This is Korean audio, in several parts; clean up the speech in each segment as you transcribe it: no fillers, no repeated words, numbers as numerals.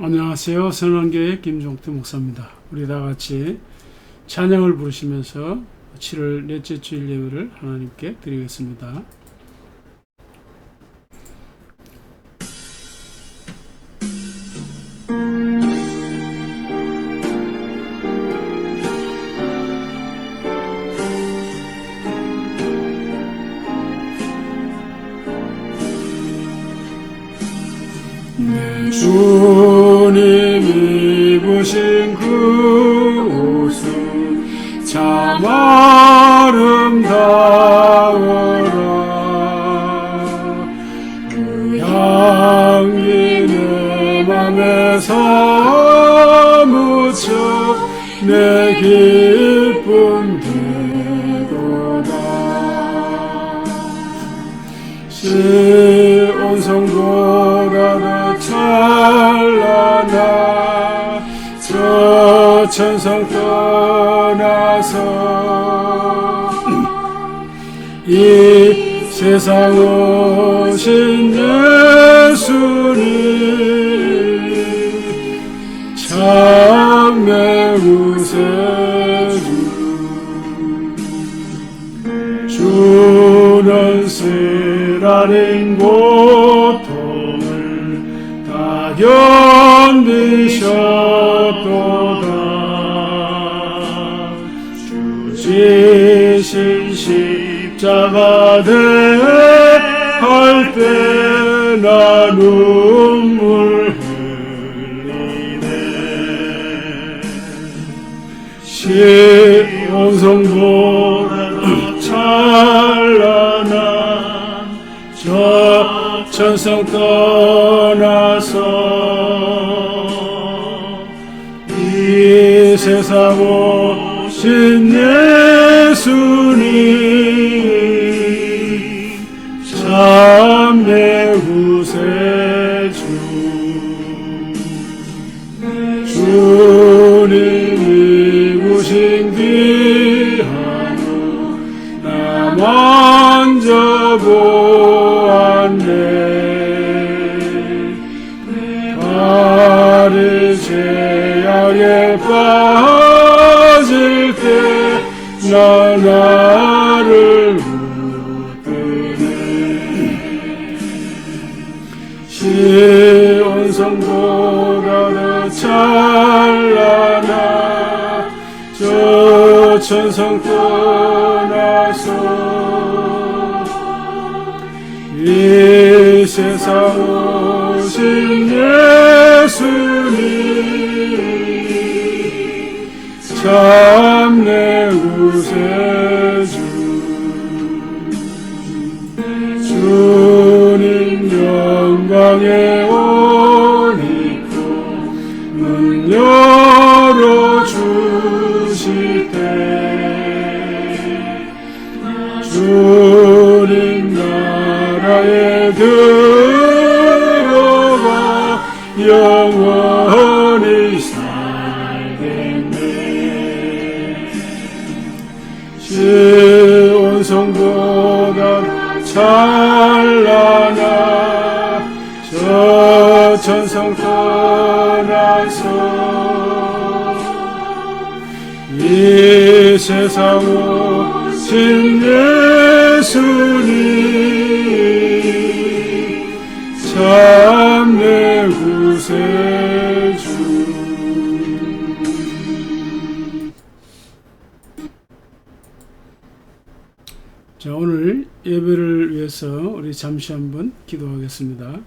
안녕하세요. 선원교회 김종태 목사입니다. 우리 다 같이 찬양을 부르시면서 7월 넷째 주일 예배를 하나님께 드리겠습니다. 내 주님이 입으신 그 옷은 참 아름다워라. 그 향기 내 맘에서 묻혀 내 기쁨 되도다. 시온성보다 더 찬란한 저 천성 떠나서 이 세상 오신 예수님 참 매우 세주. 주는 쓰라린 고통을 다 견디셨도다. 주 지신 십자가 대할 때 나 눈물 흘리네. 시온성보다 찬란한 저 천성 떠나서 이 세상 오신 예수님 참 매우 세주. 주님이 부신 귀한 나 먼저 보았네. 바리새야에 빠질 때 나 나를 웃드네. 시온성보다 더 찬란한 저 천성 떠나서 이 세상 오신 예수님 참 매우 세주. 주님 영광의 옷 입고 문 열어주실 때 주님 나라에 들어가 영원히 살겠네. 시온성보다 찬란한 저 천성 떠나서 이 세상 오신 예수님 참 매우 세주. 자, 오늘 예배를 위해서 우리 잠시 한번 기도하겠습니다.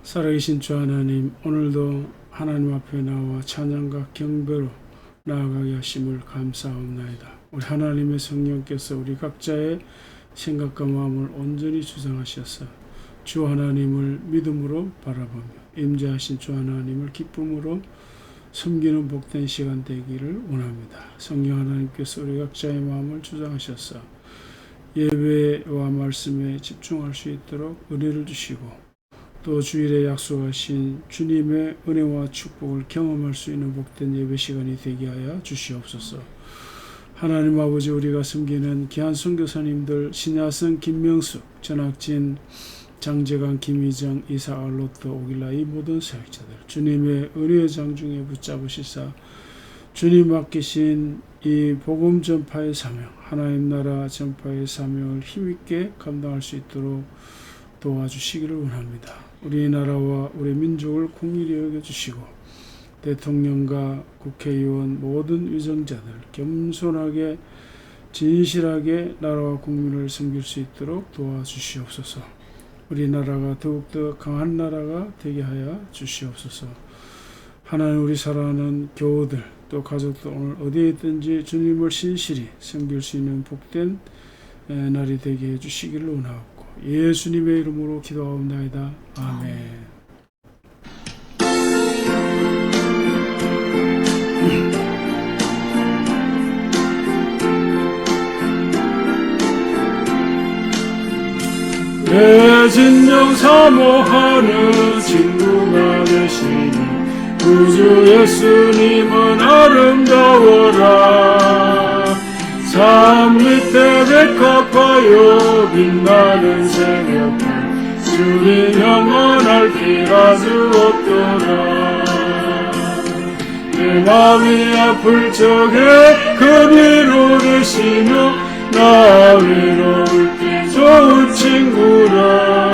살아계신 주 하나님, 오늘도 하나님 앞에 나와 찬양과 경배로 나아가게 하심을 감사하옵나이다. 우리 하나님의 성령께서 우리 각자의 생각과 마음을 온전히 주장하셔서 주 하나님을 믿음으로 바라보며 임재하신 주 하나님을 기쁨으로 섬기는 복된 시간 되기를 원합니다. 성령 하나님께서 우리 각자의 마음을 주장하셔서 예배와 말씀에 집중할 수 있도록 은혜를 주시고 또 주일에 약속하신 주님의 은혜와 축복을 경험할 수 있는 복된 예배 시간이 되게 하여 주시옵소서. 하나님 아버지, 우리가 섬기는 귀한 선교사님들 신야선, 김명숙, 전학진, 장재관, 김희정, 이사, 알로트, 오길라 이 모든 사역자들 주님의 은혜의 장중에 붙잡으시사 주님 맡기신 이 복음 전파의 사명, 하나님 나라 전파의 사명을 힘있게 감당할 수 있도록 도와주시기를 원합니다. 우리나라와 우리 민족을 공의히 여겨주시고 대통령과 국회의원 모든 위정자들 겸손하게 진실하게 나라와 국민을 섬길 수 있도록 도와주시옵소서. 우리나라가 더욱더 강한 나라가 되게 하여 주시옵소서. 하나님 우리 사랑하는 교우들 또 가족들 오늘 어디에 있든지 주님을 신실히 섬길 수 있는 복된 날이 되게 해주시기를 원하옵고 예수님의 이름으로 기도하옵나이다. 아멘. 내 진정 사모하는 친구가 되시니 구주 예수님은 아름다워라. 산 밑에 백합하여 빛나는 새벽별 주님 영원할 길 아주 없더라. 내 마음이 아플 적에 그 위로 되시며 나 외로울 때 좋은 친구라.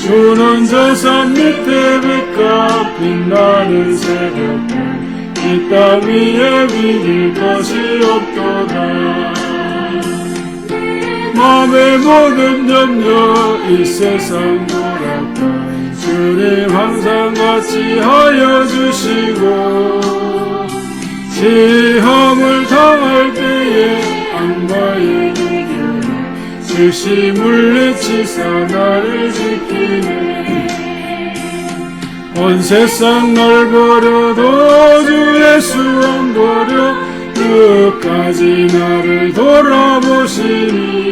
주는 저 산 밑에 백합 빛나는 새벽별 이 땅 위에 비길 것이 없도다. 맘의 모든 염려 이 세상 돌아가 주님 항상 같이 하여 주시고 시험을 당할 때에 악마의 이겨라 즉시 물리치사 나를 지키네. 온 세상 날 버려도 주 예수 안 버려 끝까지 나를 돌아보시니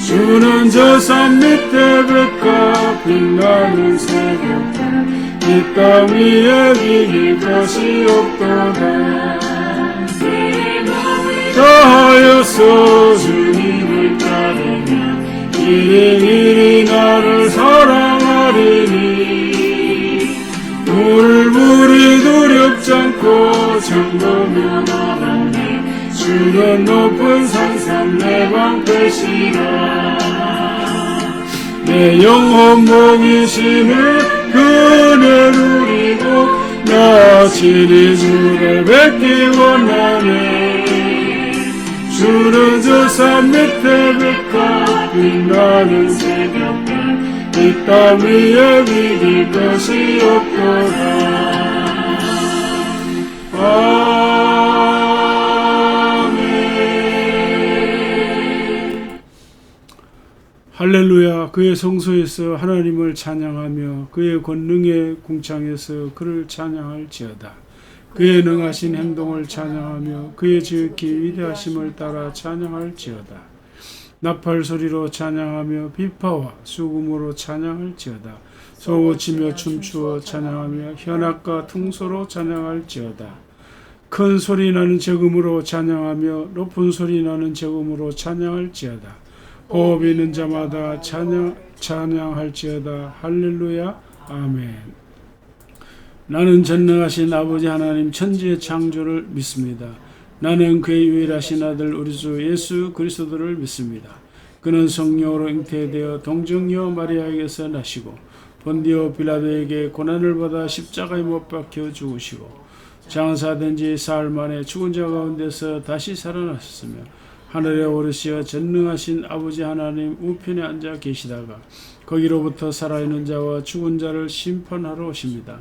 주는 저 산 밑에 백합 빛나는 새벽별 이 땅 위에 비길 것이 없도다. 다하여서 주님을 따르면 이리 나를 사랑하리니 물불이 두렵지 않고 잠보며 나가네 주는 높은 산삼 내 방패시라. 내 영혼 먹이시는 그네 누리고 나 친히 주를 뵙기 원하네. 주는 저 산 밑에 백합 빛나는 새벽별 이 땅 위에 비길 것이 없도다. 아멘. 할렐루야. 그의 성소에서 하나님을 찬양하며 그의 권능의 궁창에서 그를 찬양할지어다. 그의 능하신 행동을 찬양하며 그의 지극히 위대하심을 따라 찬양할지어다. 나팔 소리로 찬양하며 비파와 수금으로 찬양할지어다. 소고치며 춤추어 찬양하며 현악과 퉁소로 찬양할지어다. 큰 소리 나는 저금으로 찬양하며 높은 소리 나는 저금으로 찬양할지어다. 호흡 있는 자마다 찬양할지어다. 할렐루야. 아멘. 나는 전능하신 아버지 하나님 천지의 창조를 믿습니다. 나는 그의 유일하신 아들 우리 주 예수 그리스도를 믿습니다. 그는 성령으로 잉태되어 동정녀 마리아에게서 나시고 본디오 빌라도에게 고난을 받아 십자가에 못 박혀 죽으시고 장사된 지 사흘 만에 죽은 자 가운데서 다시 살아나셨으며 하늘에 오르시어 전능하신 아버지 하나님 우편에 앉아 계시다가 거기로부터 살아있는 자와 죽은 자를 심판하러 오십니다.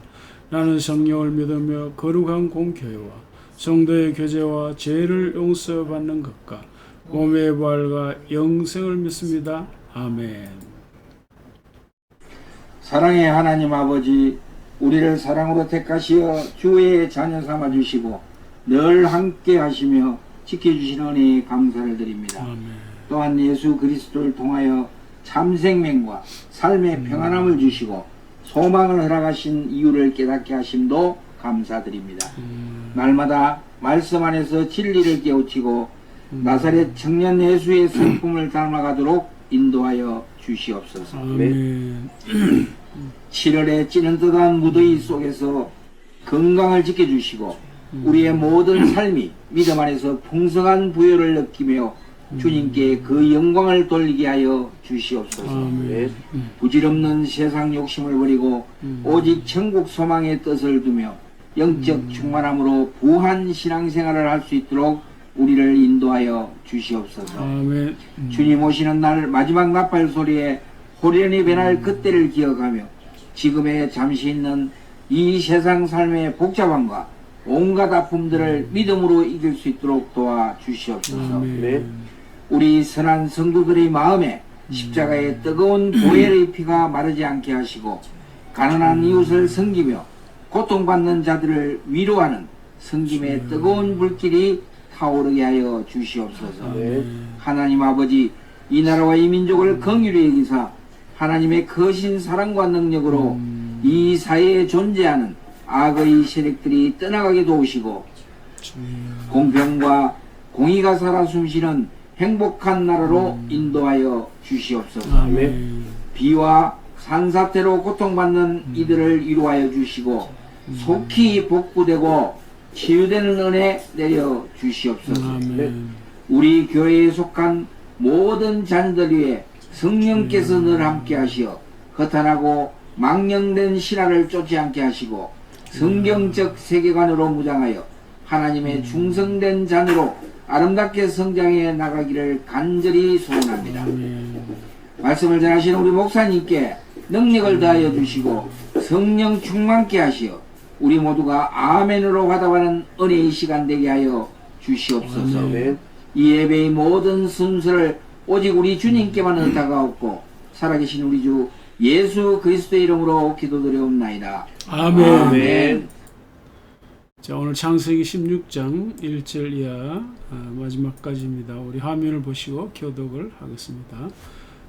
나는 성령을 믿으며 거룩한 공교회와 성도의 교제와 죄를 용서받는 것과 몸의 부활과 영생을 믿습니다. 아멘. 사랑의 하나님 아버지, 우리를 사랑으로 택하시어 주의 자녀 삼아 주시고 늘 함께 하시며 지켜주시는 은혜에 감사를 드립니다. 아멘. 또한 예수 그리스도를 통하여 참 생명과 삶의 평안함을 주시고 소망을 허락하신 이유를 깨닫게 하심도 감사드립니다. 날마다 말씀 안에서 진리를 깨우치고 나사렛 청년 예수의 성품을 닮아가도록 인도하여 주시옵소서. 아멘. 7월의 찌른듯한 무더위 속에서 건강을 지켜주시고 우리의 모든 삶이 믿음 안에서 풍성한 부여를 느끼며 주님께 그 영광을 돌리게 하여 주시옵소서. 아멘. 부질없는 세상 욕심을 버리고 오직 천국 소망의 뜻을 두며 영적 충만함으로 부한 신앙생활을 할 수 있도록 우리를 인도하여 주시옵소서. 아멘. 주님 오시는 날 마지막 나팔 소리에 호련히 변할 그때를 기억하며 지금의 잠시 있는 이 세상 삶의 복잡함과 온갖 아픔들을 믿음으로 이길 수 있도록 도와주시옵소서. 아멘. 우리 선한 성도들의 마음에 십자가의 뜨거운 보혈의 피가 마르지 않게 하시고 가난한 이웃을 섬기며 고통받는 자들을 위로하는 섬김의 뜨거운 불길이 타오르게 하여 주시옵소서. 하나님 아버지, 이 나라와 이 민족을 긍휼히 여기사 하나님의 거신 사랑과 능력으로 이 사회에 존재하는 악의 세력들이 떠나가게 도우시고 공평과 공의가 살아 숨쉬는 행복한 나라로 인도하여 주시옵소서. 아멘. 비와 산사태로 고통받는 이들을 위로하여 주시고 속히 복구되고 치유되는 은혜 내려 주시옵소서. 아멘. 우리 교회에 속한 모든 자녀들 위해 성령께서 늘 함께 하시어 허탄하고 망령된 신화를 쫓지 않게 하시고 성경적 세계관으로 무장하여 하나님의 충성된 자녀로 아름답게 성장해 나가기를 간절히 소원합니다. 말씀을 전하시는 우리 목사님께 능력을 다하여 주시고 성령 충만케 하시어 우리 모두가 아멘으로 화답하는 은혜의 시간 되게 하여 주시옵소서. 이 예배의 모든 순서를 오직 우리 주님께만 의탁하옵고 살아계신 우리 주 예수 그리스도의 이름으로 기도드리옵나이다. 아멘. 아멘. 자, 오늘 창세기 16장 1절 이하 마지막까지입니다. 우리 화면을 보시고 교독을 하겠습니다.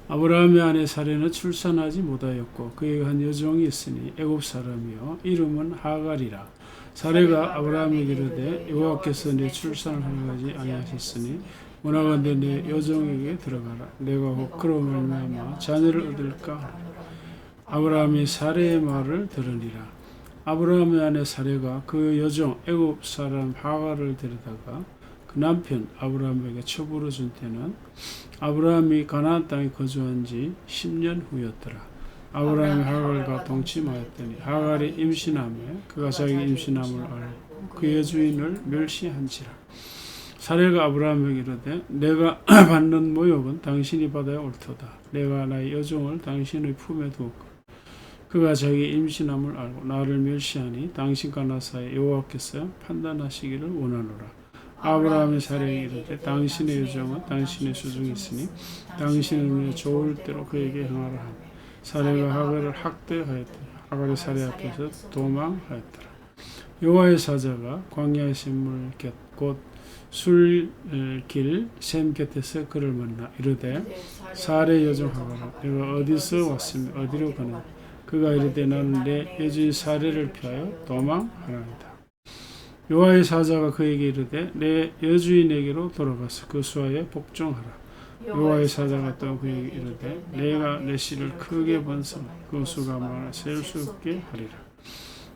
아브라함의 아내 사레는 출산하지 못하였고 그에게 한 여종이 있으니 애굽 사람이요 이름은 하갈이라. 사레가 아브라함에게 이르되 여호와께서 내 출산을 허락하지 아니하셨으니 원하건대 내 여종에게 들어가라. 내가 혹 그로 말미암아 자녀를 얻을까. 아브라함이 사레의 말을 들으니라. 아브라함의 아내 사레가 그 여종 애굽 사람 하갈을 데려다가 그 남편 아브라함에게 첩으로 준 때는 아브라함이 가나안 땅에 거주한 지 10년 후였더라. 아브라함이 하갈과 동침하였더니 하갈이 임신하며 그가 자기 임신함을 알고 그의 주인을 멸시한지라. 사레가 아브라함에게 이르되 내가 받는 모욕은 당신이 받아야 옳도다. 내가 나의 여종을 당신의 품에 두었고 그가 자기 임신함을 알고 나를 멸시하니 당신과 나 사이에 여호와께서 판단하시기를 원하노라. 아브라함이 사레에게 이르되 당신의 여종은 당신의 수중에 있으니 당신의 눈에 좋을 대로 그에게 행하라 하니 사레가 하갈을 학대하였더니 하갈이 사레 앞에서 도망하였더라. 여호와의 사자가 광야의 샘물 곁 곧 술길 샘 곁에서 그를 만나 이르되 사레 여종 하갈아 내가 어디서 왔으며 어디로 가느냐. 그가 이르되 나는 내 여주인 사레를 피하여 도망하나이다. 여호와의 사자가 그에게 이르되 내 여주인에게로 돌아가서 그 수하에 복종하라. 여호와의 사자가 또 그에게 이르되 내가 내 씨를 크게 번성 그 수가 많아 셀 수 없게 하리라.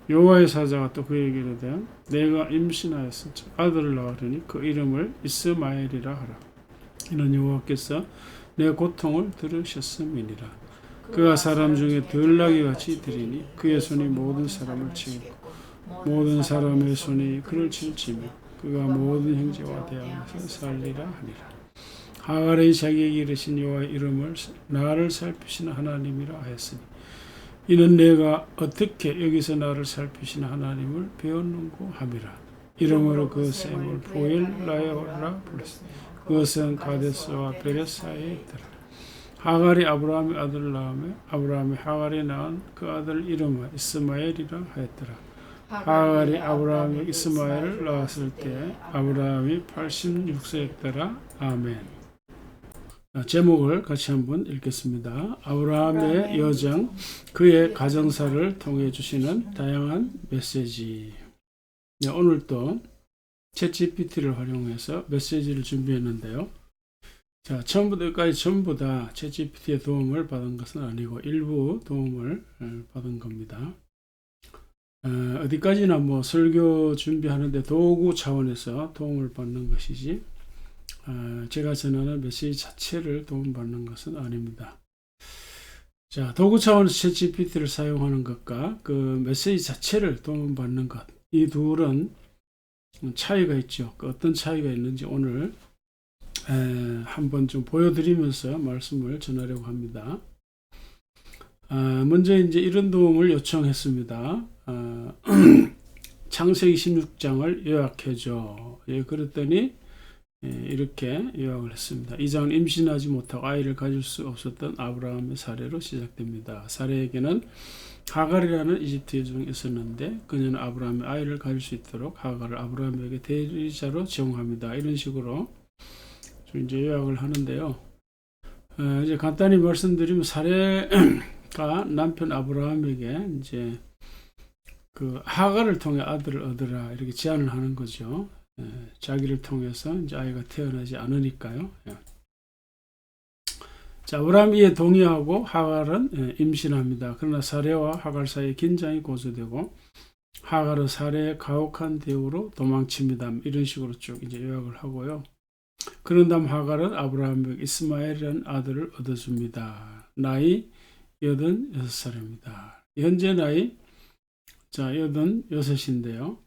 여호와의 사자가 또 그에게 이르되 내가 임신하였으니 아들을 낳으리니 그 이름을 이스마엘이라 하라. 이는 여호와께서 내 고통을 들으셨음이니라. 그가 사람 중에 덜나게 같이 들이니 그의 손이 모든 사람을 치고 모든 사람의 손이 그를 칠지며 그가 모든 형제와 대항해서 살리라 하니라. 하갈이 자기에게 이르신 여호와의 이름을 나를 살피시는 하나님이라 하였으니 이는 내가 어떻게 여기서 나를 살피시는 하나님을 배웠는고 함이라. 이름으로 그 샘을 보엘라여라 불렀으니 그것은 가데스와 베레사에 있더라. 하갈이 아브라함의 아들을 낳으며 아브라함이 하갈이 낳은 그 아들 이름은 이스마엘이라 하였더라. 하갈이 아브라함이 이스마엘을 낳았을 때 아브라함이 86세였더라. 아멘. 제목을 같이 한번 읽겠습니다. 아브라함의 여정, 그의 가정사를 통해 주시는 다양한 메시지. 네, 오늘 또 챗GPT를 활용해서 메시지를 준비했는데요. 자, 처음부터 끝까지 전부 다 챗GPT의 도움을 받은 것은 아니고 일부 도움을 받은 겁니다. 어디까지나 뭐 설교 준비하는데 도구 차원에서 도움을 받는 것이지 제가 전하는 메시지 자체를 도움받는 것은 아닙니다. 자, 도구 차원에서 챗GPT를 사용하는 것과 그 메시지 자체를 도움받는 것, 이 둘은 차이가 있죠. 그 어떤 차이가 있는지 오늘 한번 좀 보여드리면서 말씀을 전하려고 합니다. 먼저 이제 이런 도움을 요청했습니다. 창세기 16장을 요약해줘. 예, 그랬더니 이렇게 요약을 했습니다. 이 장은 임신하지 못하고 아이를 가질 수 없었던 아브라함의 사례로 시작됩니다. 사례에게는 하갈이라는 이집트 여종이 있었는데 그녀는 아브라함의 아이를 가질 수 있도록 하갈을 아브라함에게 대리자로 제공합니다. 이런 식으로 이제 요약을 하는데요. 이제 간단히 말씀드리면 사례가 남편 아브라함에게 이제 그 하갈을 통해 아들을 얻으라 이렇게 제안을 하는 거죠. 자기를 통해서 이제 아이가 태어나지 않으니까요. 자, 아브라함이 이에 동의하고 하갈은 임신합니다. 그러나 사례와 하갈 사이에 긴장이 고조되고 하갈은 사례의 가혹한 대우로 도망칩니다. 이런 식으로 쭉 이제 요약을 하고요. 그런 다음 하갈은 아브라함에게 이스마엘이라는 아들을 얻어줍니다. 나이 86살입니다. 현재 나이 86인데요.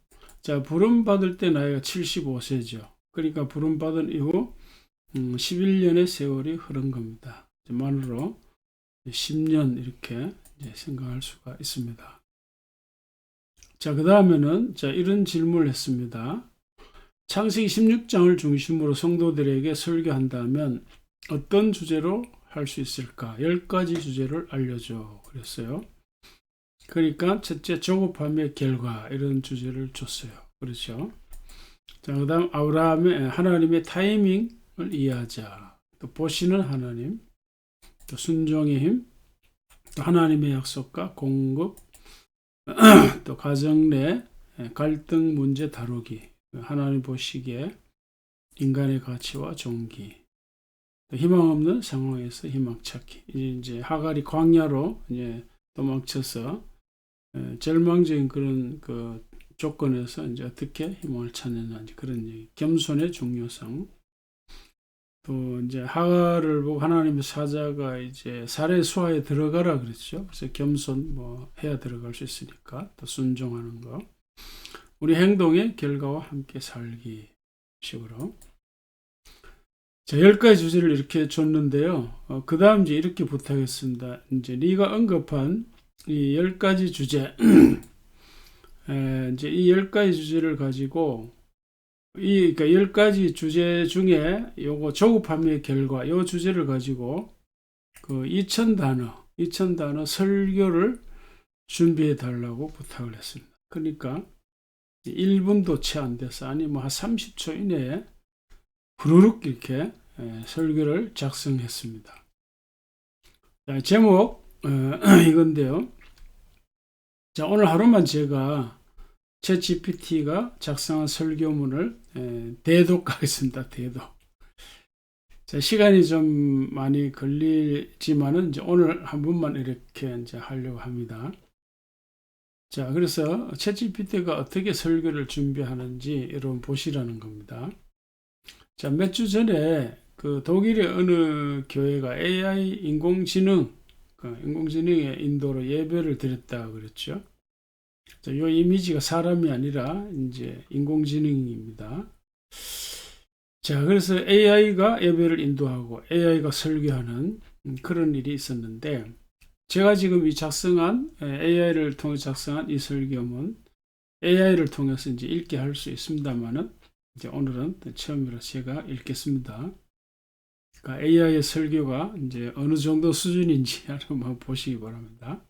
자, 부름받을 때 나이가 75세죠. 그러니까 부름받은 이후 11년의 세월이 흐른 겁니다. 만으로 10년 이렇게 이제 생각할 수가 있습니다. 자, 그 다음에는 이런 질문을 했습니다. 창세기 16장을 중심으로 성도들에게 설교한다면 어떤 주제로 할 수 있을까? 10가지 주제를 알려줘. 그랬어요. 그러니까 첫째, 조급함의 결과 이런 주제를 줬어요. 그렇죠? 자, 그 다음 아브라함의 하나님의 타이밍을 이해하자. 또 보시는 하나님, 또 순종의 힘, 또 하나님의 약속과 공급, 또 가정 내 갈등 문제 다루기, 하나님 보시기에 인간의 가치와 종기, 또 희망 없는 상황에서 희망 찾기. 이제 하갈이 광야로 이제 도망쳐서 절망적인 그런 그 조건에서 이제 어떻게 희망을 찾느냐 그런 얘기. 겸손의 중요성. 또 이제 하갈을 보고 하나님의 사자가 이제 사례 수하에 들어가라 그랬죠. 그래서 겸손 뭐 해야 들어갈 수 있으니까 또 순종하는 거. 우리 행동의 결과와 함께 살기 식으로. 자, 10가지 주제를 이렇게 줬는데요. 그 다음 이제 이렇게 부탁했습니다. 이제 네가 언급한 이 10가지 주제, 이제 이 10가지 주제를 가지고 그러니까 10가지 주제 중에 요거 조급함의 결과, 요 주제를 가지고 그 2000단어 설교를 준비해 달라고 부탁을 했습니다. 그러니까 1분도 채 안 돼서 아니 뭐 한 30초 이내에 후루룩 이렇게 설교를 작성했습니다. 자, 제목 이건데요. 자, 오늘 하루만 제가 챗GPT가 작성한 설교문을 대독하겠습니다. 대독. 자, 시간이 좀 많이 걸리지만은 이제 오늘 한 번만 이렇게 이제 하려고 합니다. 자, 그래서 챗GPT가 어떻게 설교를 준비하는지 여러분 보시라는 겁니다. 자, 몇 주 전에 그 독일의 어느 교회가 AI 인공지능의 인도로 예배를 드렸다 그랬죠. 자, 이 이미지가 사람이 아니라 이제 인공지능입니다. 자, 그래서 AI가 예배를 인도하고 AI가 설교하는 그런 일이 있었는데 제가 지금 이 AI를 통해 작성한 이 설교문 AI를 통해서 이제 읽게 할 수 있습니다만은 이제 오늘은 처음이라 제가 읽겠습니다. 그러니까 AI의 설교가 이제 어느 정도 수준인지 한번 보시기 바랍니다.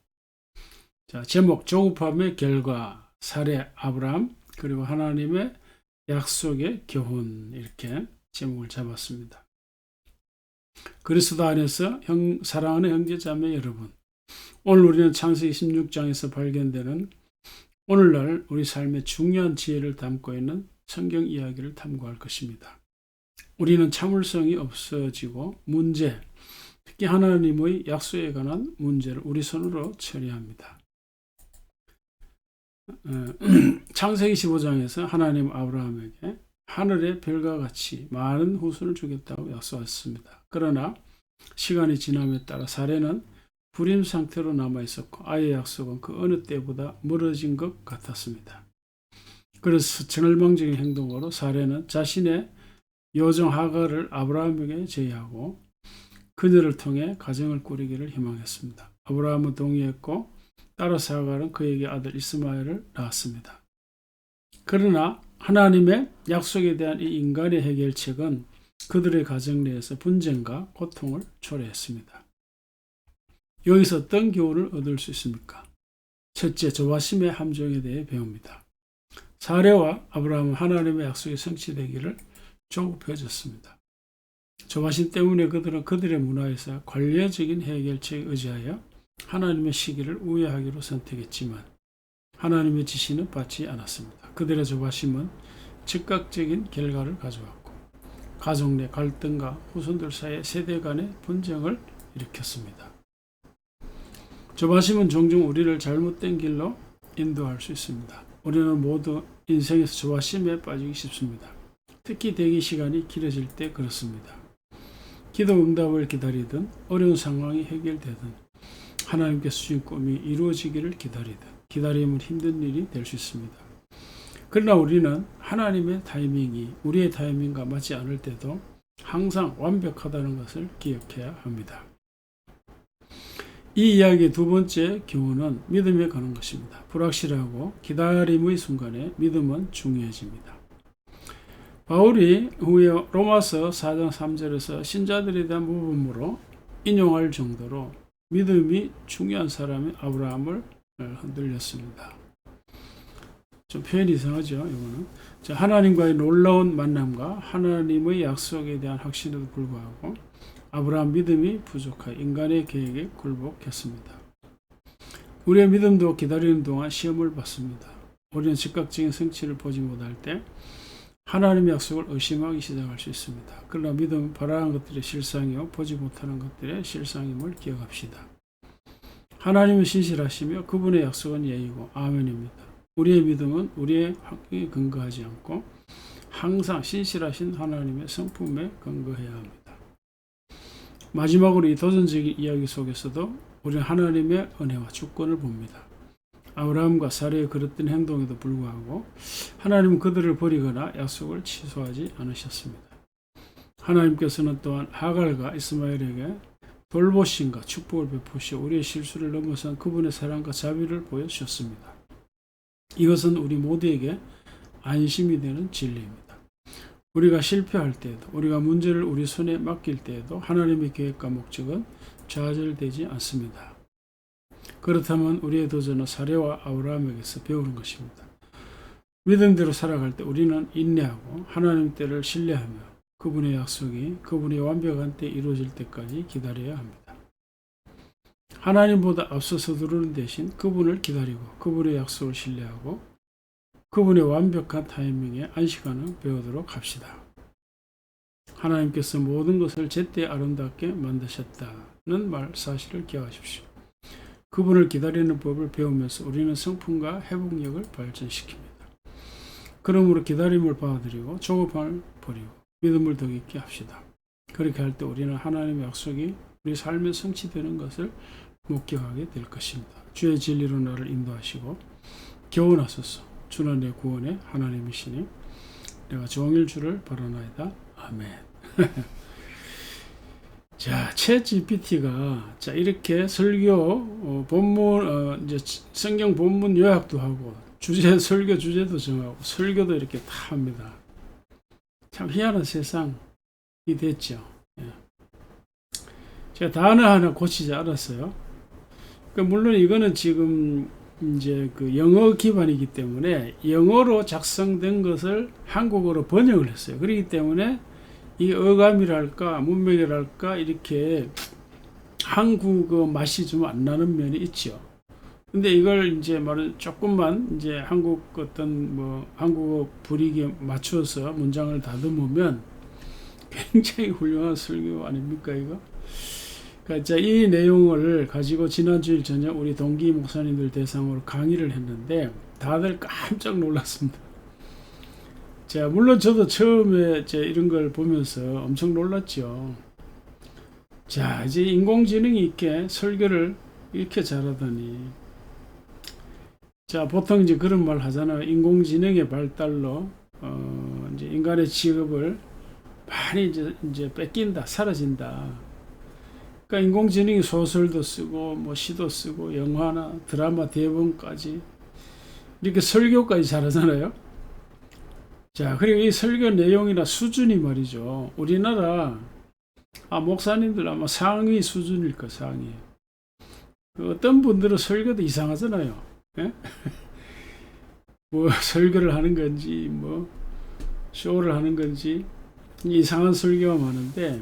자, 제목 조급함의 결과, 사례 아브라함, 그리고 하나님의 약속의 교훈 이렇게 제목을 잡았습니다. 그리스도 안에서 사랑하는 형제자매 여러분, 오늘 우리는 창세기 16장에서 발견되는 오늘날 우리 삶의 중요한 지혜를 담고 있는 성경 이야기를 탐구할 것입니다. 우리는 참을성이 없어지고 문제, 특히 하나님의 약속에 관한 문제를 우리 손으로 처리합니다. 창세기 15장에서 하나님 아브라함에게 하늘의 별과 같이 많은 후손을 주겠다고 약속했습니다. 그러나 시간이 지남에 따라 사례는 불임 상태로 남아 있었고 아이의 약속은 그 어느 때보다 멀어진 것 같았습니다. 그래서 절망적인 행동으로 사례는 자신의 여종 하갈을 아브라함에게 제의하고 그녀를 통해 가정을 꾸리기를 희망했습니다. 아브라함은 동의했고 따라서 하갈은 그에게 아들 이스마엘을 낳았습니다. 그러나 하나님의 약속에 대한 이 인간의 해결책은 그들의 가정 내에서 분쟁과 고통을 초래했습니다. 여기서 어떤 교훈을 얻을 수 있습니까? 첫째, 조바심의 함정에 대해 배웁니다. 사례와 아브라함은 하나님의 약속이 성취되기를 조급해졌습니다. 조바심 때문에 그들은 그들의 문화에서 관례적인 해결책에 의지하여 하나님의 시기를 우회하기로 선택했지만 하나님의 지시는 받지 않았습니다. 그들의 조바심은 즉각적인 결과를 가져왔고 가족 내 갈등과 후손들 사이의 세대 간의 분쟁을 일으켰습니다. 조바심은 종종 우리를 잘못된 길로 인도할 수 있습니다. 우리는 모두 인생에서 조바심에 빠지기 쉽습니다. 특히 대기 시간이 길어질 때 그렇습니다. 기도 응답을 기다리든 어려운 상황이 해결되든 하나님께서 주신 꿈이 이루어지기를 기다리든 기다림은 힘든 일이 될 수 있습니다. 그러나 우리는 하나님의 타이밍이 우리의 타이밍과 맞지 않을 때도 항상 완벽하다는 것을 기억해야 합니다. 이 이야기의 두 번째 교훈은 믿음에 관한 것입니다. 불확실하고 기다림의 순간에 믿음은 중요해집니다. 바울이 후에 로마서 4장 3절에서 신자들에 대한 부분으로 인용할 정도로 믿음이 중요한 사람이 아브라함을 흔들렸습니다. 좀 표현이 이상하죠. 이거는 하나님과의 놀라운 만남과 하나님의 약속에 대한 확신에도 불구하고 아브라함 믿음이 부족하여 인간의 계획에 굴복했습니다. 우리의 믿음도 기다리는 동안 시험을 받습니다. 우리는 즉각적인 성취를 보지 못할 때 하나님의 약속을 의심하기 시작할 수 있습니다. 그러나 믿음은 바라는 것들의 실상이요 보지 못하는 것들의 실상임을 기억합시다. 하나님은 신실하시며 그분의 약속은 예이고 아멘입니다. 우리의 믿음은 우리의 확신에 근거하지 않고 항상 신실하신 하나님의 성품에 근거해야 합니다. 마지막으로 이 도전적인 이야기 속에서도 우리는 하나님의 은혜와 주권을 봅니다. 아브라함과 사례의 그릇된 행동에도 불구하고 하나님은 그들을 버리거나 약속을 취소하지 않으셨습니다. 하나님께서는 또한 하갈과 이스마엘에게 돌보심과 축복을 베푸시어 우리의 실수를 넘어선 그분의 사랑과 자비를 보여주셨습니다. 이것은 우리 모두에게 안심이 되는 진리입니다. 우리가 실패할 때에도 우리가 문제를 우리 손에 맡길 때에도 하나님의 계획과 목적은 좌절되지 않습니다. 그렇다면 우리의 도전은 사례와 아브라함에게서 배우는 것입니다. 믿음대로 살아갈 때 우리는 인내하고 하나님 때를 신뢰하며 그분의 약속이 그분의 완벽한 때 이루어질 때까지 기다려야 합니다. 하나님보다 앞서 서두르는 대신 그분을 기다리고 그분의 약속을 신뢰하고 그분의 완벽한 타이밍에 안식하는 배우도록 합시다. 하나님께서 모든 것을 제때 아름답게 만드셨다는 사실을 기억하십시오. 그분을 기다리는 법을 배우면서 우리는 성품과 회복력을 발전시킵니다. 그러므로 기다림을 받아들이고 조급함을 버리고 믿음을 더 깊게 합시다. 그렇게 할 때 우리는 하나님의 약속이 우리 삶에 성취되는 것을 목격하게 될 것입니다. 주의 진리로 나를 인도하시고 교훈하소서. 주는 내 구원의 하나님이시니 내가 종일 주를 바라나이다. 아멘. 자, 챗GPT가 이렇게 설교 본문 이제 성경 본문 요약도 하고 설교 주제도 정하고 설교도 이렇게 다 합니다. 참 희한한 세상이 됐죠. 예. 제가 단어 하나 고치자 알았어요. 물론 이거는 지금 이제 그 영어 기반이기 때문에 영어로 작성된 것을 한국어로 번역을 했어요. 그렇기 때문에 이 어감이랄까 문맥이랄까 이렇게 한국어 맛이 좀 안 나는 면이 있죠. 근데 이걸 이제 조금만 이제 한국 어떤 한국어 분위기에 맞춰서 문장을 다듬으면 굉장히 훌륭한 설교 아닙니까 이거? 그러니까 이 내용을 가지고 지난 주일 저녁 우리 동기 목사님들 대상으로 강의를 했는데 다들 깜짝 놀랐습니다. 자, 물론 저도 처음에 이런 걸 보면서 엄청 놀랐죠. 자, 이제 인공지능이 있게 설교를 이렇게 잘하다니. 자, 보통 이제 그런 말 하잖아요. 인공지능의 발달로 이제 인간의 직업을 많이 이제 뺏긴다, 사라진다. 그러니까 인공지능이 소설도 쓰고 뭐 시도 쓰고 영화나 드라마 대본까지 이렇게 설교까지 잘하잖아요. 자, 그리고 이 설교 내용이나 수준이 말이죠. 우리나라 목사님들 아마 상위 수준일 거 상위. 어떤 분들은 설교도 이상하잖아요. 예? 뭐 설교를 하는 건지 뭐 쇼를 하는 건지 이상한 설교가 많은데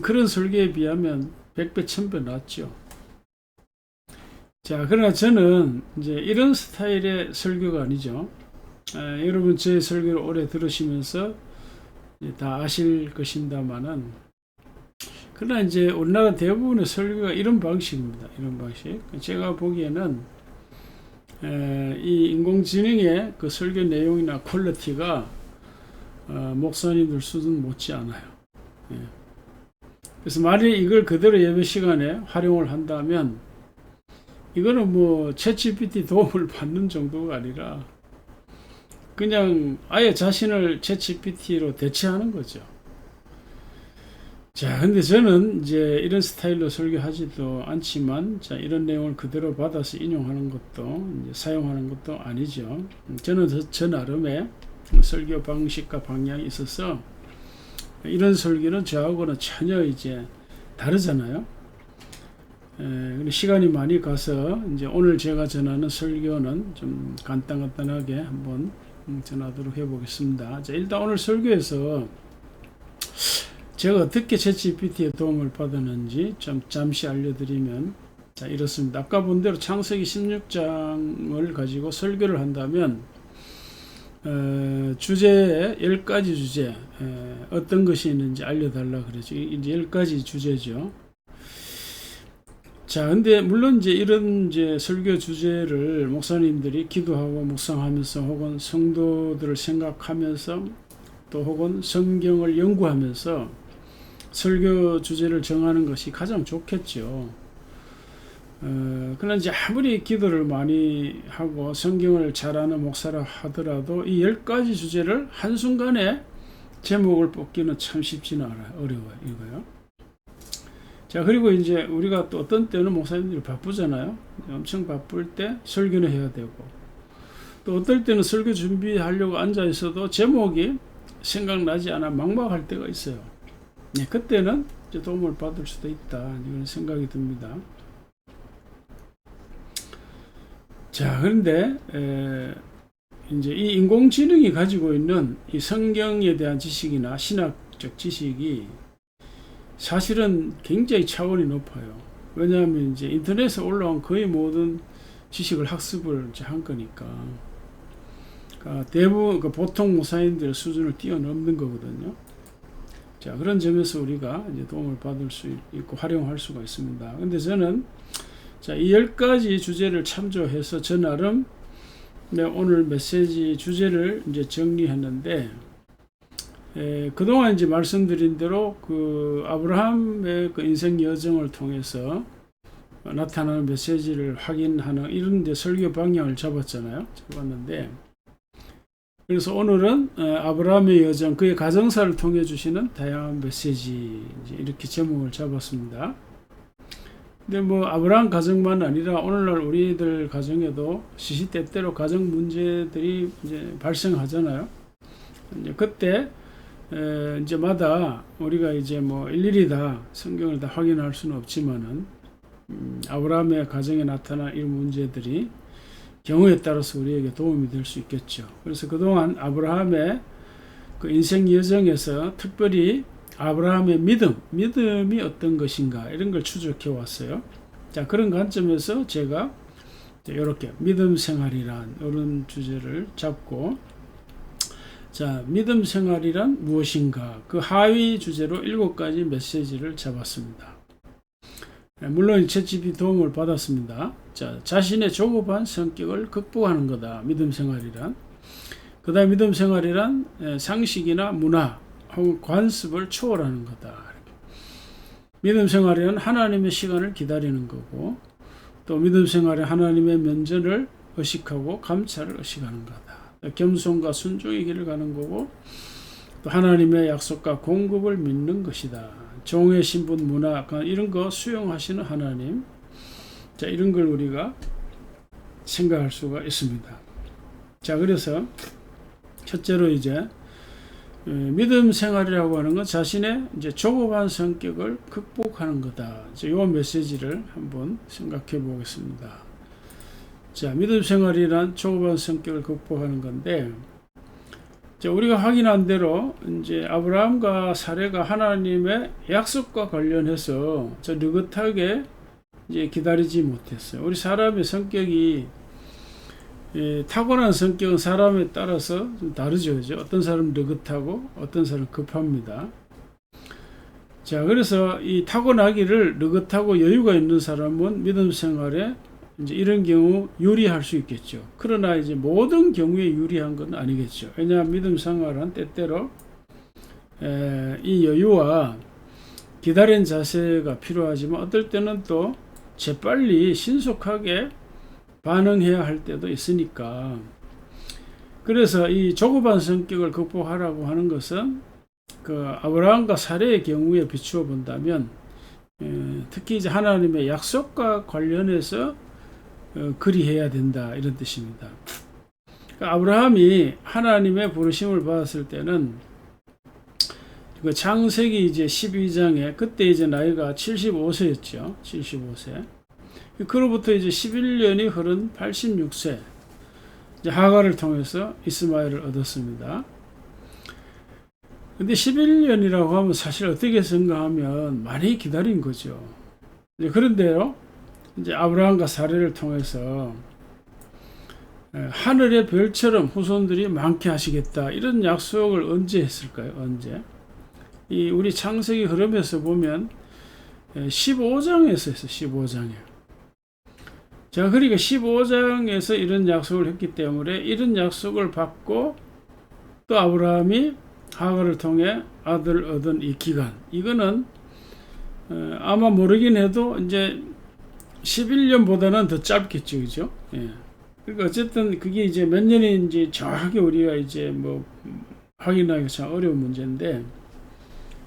그런 설교에 비하면 100배 1000배 낫죠. 자, 그러나 저는 이제 이런 스타일의 설교가 아니죠. 여러분 제 설교를 오래 들으시면서 다 아실 것입니다만은, 그러나 이제 우리나라 대부분의 설교가 이런 방식입니다. 이런 방식. 제가 보기에는 이 인공지능의 그 설교 내용이나 퀄리티가 목사님들 수준 못지 않아요. 예. 그래서 만약에 이걸 그대로 예배 시간에 활용을 한다면 이거는 뭐 챗GPT 도움을 받는 정도가 아니라 그냥 아예 자신을 챗GPT로 대체하는 거죠. 자, 근데 저는 이제 이런 스타일로 설교하지도 않지만, 자, 이런 내용을 그대로 받아서 인용하는 것도, 이제 사용하는 것도 아니죠. 저는 저 나름의 설교 방식과 방향이 있어서, 이런 설교는 저하고는 전혀 이제 다르잖아요. 시간이 많이 가서, 이제 오늘 제가 전하는 설교는 좀 간단하게 한번 전하도록 해보겠습니다. 자, 일단 오늘 설교에서 제가 어떻게 챗GPT의 도움을 받았는지 좀 잠시 알려드리면, 자, 이렇습니다. 아까 본 대로 창세기 16장을 가지고 설교를 한다면 주제에 10가지 주제, 어떤 것이 있는지 알려달라 그러죠. 이제 10가지 주제죠. 자, 근데 물론 이제 이런 이제 설교 주제를 목사님들이 기도하고 묵상하면서 혹은 성도들을 생각하면서 또 혹은 성경을 연구하면서 설교 주제를 정하는 것이 가장 좋겠죠. 그러나 이제 아무리 기도를 많이 하고 성경을 잘 아는 목사라 하더라도 이 10가지 주제를 한순간에 제목을 뽑기는 참 쉽지는 않아요. 어려워요, 이거요. 자, 그리고 이제 우리가 또 어떤 때는 목사님들이 바쁘잖아요. 엄청 바쁠 때 설교는 해야 되고, 또 어떨 때는 설교 준비하려고 앉아 있어도 제목이 생각나지 않아 막막할 때가 있어요. 네, 그때는 이제 도움을 받을 수도 있다, 이런 생각이 듭니다. 자, 그런데 이제 이 인공지능이 가지고 있는 이 성경에 대한 지식이나 신학적 지식이 사실은 굉장히 차원이 높아요. 왜냐하면 이제 인터넷에 올라온 거의 모든 지식을 학습을 이제 한 거니까. 그러니까 대부분 보통 목사님들의 수준을 뛰어넘는 거거든요. 자, 그런 점에서 우리가 이제 도움을 받을 수 있고 활용할 수가 있습니다. 근데 저는 자, 이 10가지 주제를 참조해서 저 나름 오늘 메시지 주제를 이제 정리했는데, 그동안 이제 말씀드린 대로 그 아브라함의 그 인생 여정을 통해서 나타나는 메시지를 확인하는 이런 데 설교 방향을 잡았는데, 그래서 오늘은 아브라함의 여정, 그의 가정사를 통해 주시는 다양한 메시지, 이렇게 제목을 잡았습니다. 근데 뭐 아브라함 가정만 아니라 오늘날 우리들 가정에도 시시때때로 가정 문제들이 이제 발생하잖아요. 이제 그때 이제마다 우리가 이제 뭐 일일이 다 성경을 다 확인할 수는 없지만은 아브라함의 가정에 나타난 이 문제들이 경우에 따라서 우리에게 도움이 될 수 있겠죠. 그래서 그동안 아브라함의 그 인생 여정에서 특별히 아브라함의 믿음이 어떤 것인가, 이런 걸 추적해 왔어요. 자, 그런 관점에서 제가 이렇게 믿음 생활이란 이런 주제를 잡고, 자, 믿음 생활이란 무엇인가? 그 하위 주제로 7가지 메시지를 잡았습니다. 물론 챗GPT 도움을 받았습니다. 자, 자신의 조급한 성격을 극복하는 거다. 믿음 생활이란. 그 다음에 믿음 생활이란 상식이나 문화 혹은 관습을 초월하는 거다. 믿음 생활이란 하나님의 시간을 기다리는 거고, 또 믿음 생활은 하나님의 면전을 의식하고 감찰을 의식하는 거다. 겸손과 순종의 길을 가는 거고, 또 하나님의 약속과 공급을 믿는 것이다. 종의 신분, 문화, 이런 거 수용하시는 하나님. 자, 이런 걸 우리가 생각할 수가 있습니다. 자, 그래서 첫째로 이제 믿음 생활이라고 하는 건 자신의 이제 조급한 성격을 극복하는 거다. 이 메시지를 한번 생각해 보겠습니다. 자, 믿음 생활이란 조급한 성격을 극복하는 건데, 자, 우리가 확인한 대로 이제 아브라함과 사레가 하나님의 약속과 관련해서 저 느긋하게 이제 기다리지 못했어요. 우리 사람의 성격이 타고난 성격은 사람에 따라서 좀 다르죠. 그죠? 어떤 사람은 느긋하고 어떤 사람은 급합니다. 자, 그래서 이 타고나기를 느긋하고 여유가 있는 사람은 믿음 생활에 이제 이런 경우 유리할 수 있겠죠. 그러나 이제 모든 경우에 유리한 건 아니겠죠. 왜냐하면 믿음 생활은 때때로 이 여유와 기다린 자세가 필요하지만 어떨 때는 또 재빨리 신속하게 반응해야 할 때도 있으니까, 그래서 이 조급한 성격을 극복하라고 하는 것은 그 아브라함과 사레의 경우에 비추어 본다면 특히 이제 하나님의 약속과 관련해서 그리해야 된다, 이런 뜻입니다. 아브라함이 하나님의 부르심을 받았을 때는 그 창세기 이제 12장에 그때 이제 나이가 75세였죠. 75세. 그로부터 이제 11년이 흐른 86세. 이제 하갈을 통해서 이스마엘을 얻었습니다. 근데 11년이라고 하면 사실 어떻게 생각하면 많이 기다린 거죠. 그런데요, 이제 아브라함과 사레를 통해서 하늘의 별처럼 후손들이 많게 하시겠다, 이런 약속을 언제 했을까요? 언제? 이 우리 창세기 흐름에서 보면 15장에서 했어요. 15장에. 자, 그러니까 15장에서 이런 약속을 했기 때문에 이런 약속을 받고 또 아브라함이 하갈을 통해 아들을 얻은 이 기간, 이거는 아마 모르긴 해도 이제 11년보다는 더 짧겠죠, 그죠? 예. 그러니까 어쨌든 그게 이제 몇 년인지 정확하게 우리가 이제 뭐 확인하기가 참 어려운 문제인데,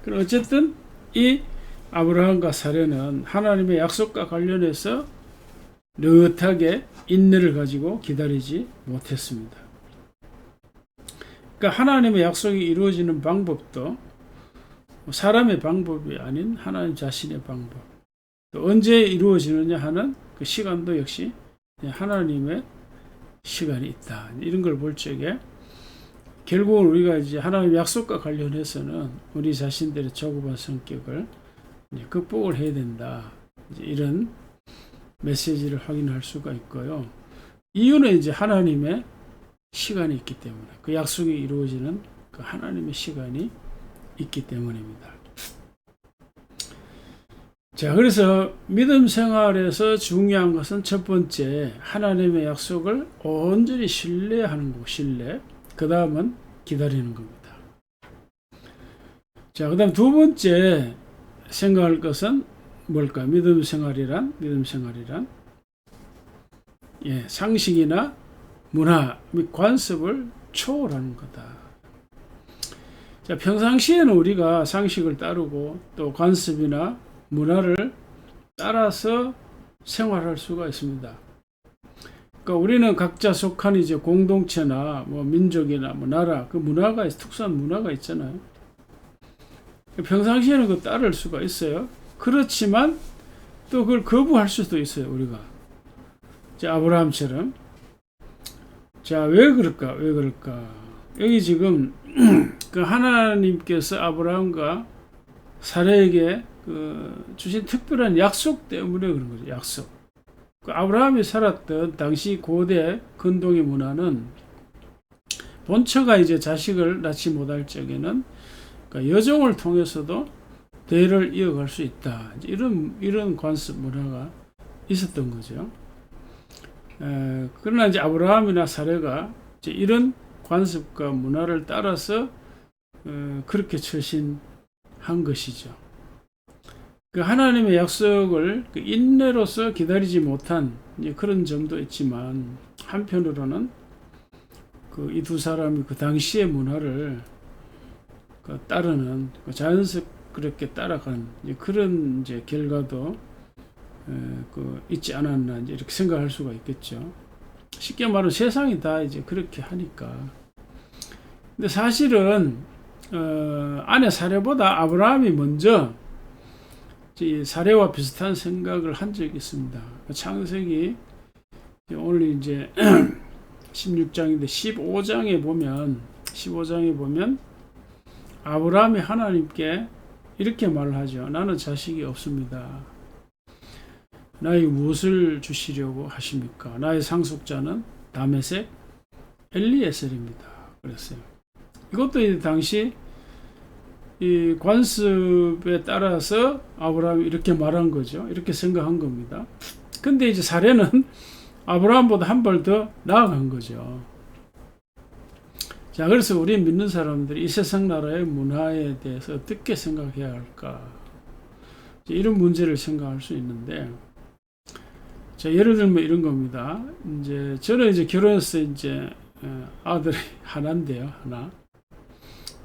그럼 어쨌든 이 아브라함과 사레는 하나님의 약속과 관련해서 느긋하게 인내를 가지고 기다리지 못했습니다. 그러니까 하나님의 약속이 이루어지는 방법도 사람의 방법이 아닌 하나님 자신의 방법, 또 언제 이루어지느냐 하는 그 시간도 역시 하나님의 시간이 있다, 이런 걸 볼 적에 결국은 우리가 이제 하나님의 약속과 관련해서는 우리 자신들의 조급한 성격을 이제 극복을 해야 된다, 이제 이런 메시지를 확인할 수가 있고요. 이유는 이제 하나님의 시간이 있기 때문에, 그 약속이 이루어지는 그 하나님의 시간이 있기 때문입니다. 자, 그래서 믿음 생활에서 중요한 것은 첫 번째, 하나님의 약속을 온전히 신뢰하는 거고, 신뢰. 그 다음은 기다리는 겁니다. 자, 그 다음 두 번째 생각할 것은 뭘까? 믿음 생활이란 상식이나 문화 및 관습을 초월하는 거다. 자, 평상시에는 우리가 상식을 따르고 또 관습이나 문화를 따라서 생활할 수가 있습니다. 그러니까 우리는 각자 속한 이제 공동체나 뭐 민족이나 뭐 나라, 그 문화가, 특수한 문화가 있잖아요. 평상시에는 그거 따를 수가 있어요. 그렇지만 또 그걸 거부할 수도 있어요, 우리가. 자, 아브라함처럼. 자, 왜 그럴까? 여기 지금 그 하나님께서 아브라함과 사레에게 주신 특별한 약속 때문에 그런 거죠. 약속. 그 아브라함이 살았던 당시 고대 근동의 문화는 본처가 이제 자식을 낳지 못할 적에는 그러니까 여종을 통해서도 대를 이어갈 수 있다. 이런 관습 문화가 있었던 거죠. 그러나 이제 아브라함이나 사레가 이제 이런 관습과 문화를 따라서 그렇게 처신한 것이죠. 그 하나님의 약속을 그 인내로서 기다리지 못한 그런 점도 있지만, 한편으로는 그 이 두 사람이 그 당시의 문화를 따르는 자연스럽게 따라간 그런 이제 결과도 있지 않았나 이렇게 생각할 수가 있겠죠. 쉽게 말하면 세상이 다 이제 그렇게 하니까. 근데 사실은 아내 사례보다 아브라함이 먼저 사례와 비슷한 생각을 한 적이 있습니다. 창세기 오늘 이제 16장인데 15장에 보면 아브라함이 하나님께 이렇게 말하죠. 나는 자식이 없습니다. 나에게 무엇을 주시려고 하십니까? 나의 상속자는 다메섹 엘리에셀입니다. 그랬어요. 이것도 이제 당시 이 관습에 따라서 아브라함이 이렇게 말한 거죠. 이렇게 생각한 겁니다. 근데 이제 사례는 아브라함보다 한 발 더 나아간 거죠. 자, 그래서 우리 믿는 사람들이 이 세상 나라의 문화에 대해서 어떻게 생각해야 할까? 이런 문제를 생각할 수 있는데, 자, 예를 들면 이런 겁니다. 이제 저는 이제 결혼해서 이제 아들이 하나인데요, 하나.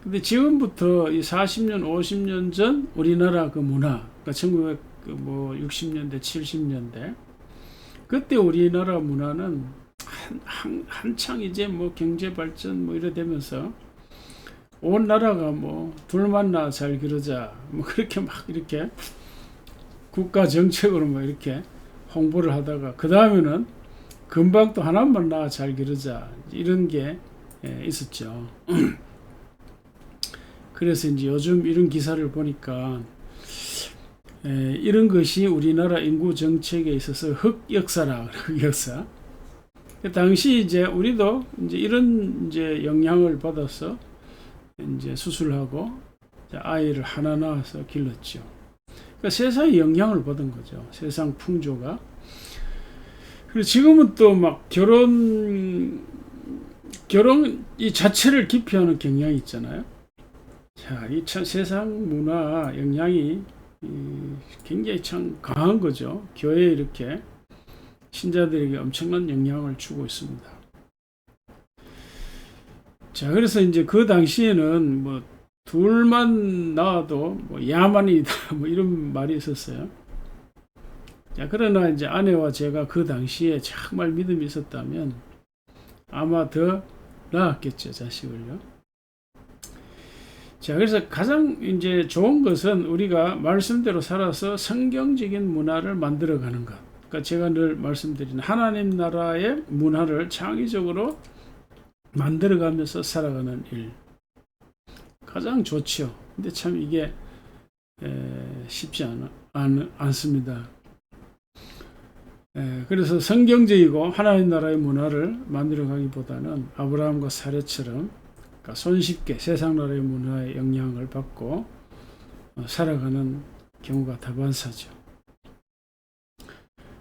근데 지금부터 이 40년, 50년 전 우리나라 그 문화, 그러니까 1960년대, 70년대, 그때 우리나라 문화는 한창 이제 뭐 경제 발전 뭐 이래 되면서 온 나라가 뭐 둘만 낳아 잘 기르자 뭐 그렇게 막 이렇게 국가 정책으로 뭐 이렇게 홍보를 하다가 그 다음에는 금방 또 하나만 낳아 잘 기르자 이런 게 있었죠. 그래서 이제 요즘 이런 기사를 보니까 이런 것이 우리나라 인구 정책에 있어서 흑역사라, 흑역사. 당시 이제 우리도 이제 이런 이제 영향을 받아서 이제 수술하고 아이를 하나 낳아서 길렀죠. 그러니까 세상에 영향을 받은 거죠. 세상 풍조가. 그리고 지금은 또 막 결혼 이 자체를 기피하는 경향이 있잖아요. 자, 이 참 세상 문화 영향이 굉장히 참 강한 거죠. 교회에 이렇게 신자들에게 엄청난 영향을 주고 있습니다. 자, 그래서 이제 그 당시에는 뭐 둘만 낳아도 뭐 야만이다 뭐 이런 말이 있었어요. 자, 그러나 이제 아내와 제가 그 당시에 정말 믿음이 있었다면 아마 더 낳았겠죠, 자식을요. 자, 그래서 가장 이제 좋은 것은 우리가 말씀대로 살아서 성경적인 문화를 만들어가는 것. 그러니까 제가 늘 말씀드리는 하나님 나라의 문화를 창의적으로 만들어가면서 살아가는 일. 가장 좋죠. 근데 참 이게 쉽지 않습니다. 그래서 성경적이고 하나님 나라의 문화를 만들어가기보다는 아브라함과 사례처럼 그러니까 손쉽게 세상 나라의 문화의 영향을 받고 살아가는 경우가 다반사죠.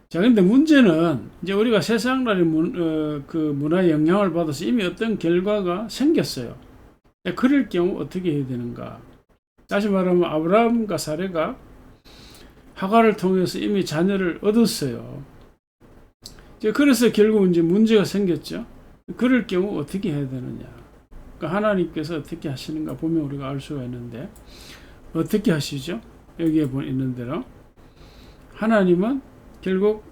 자, 근데 문제는 이제 우리가 세상 나라의 그 문화의 영향을 받아서 이미 어떤 결과가 생겼어요. 그럴 경우 어떻게 해야 되는가? 다시 말하면 아브라함과 사례가 하가를 통해서 이미 자녀를 얻었어요. 그래서 결국 이제 문제가 생겼죠. 그럴 경우 어떻게 해야 되느냐? 그러니까 하나님께서 어떻게 하시는가 보면 우리가 알 수가 있는데 어떻게 하시죠? 여기에 있는 대로 하나님은 결국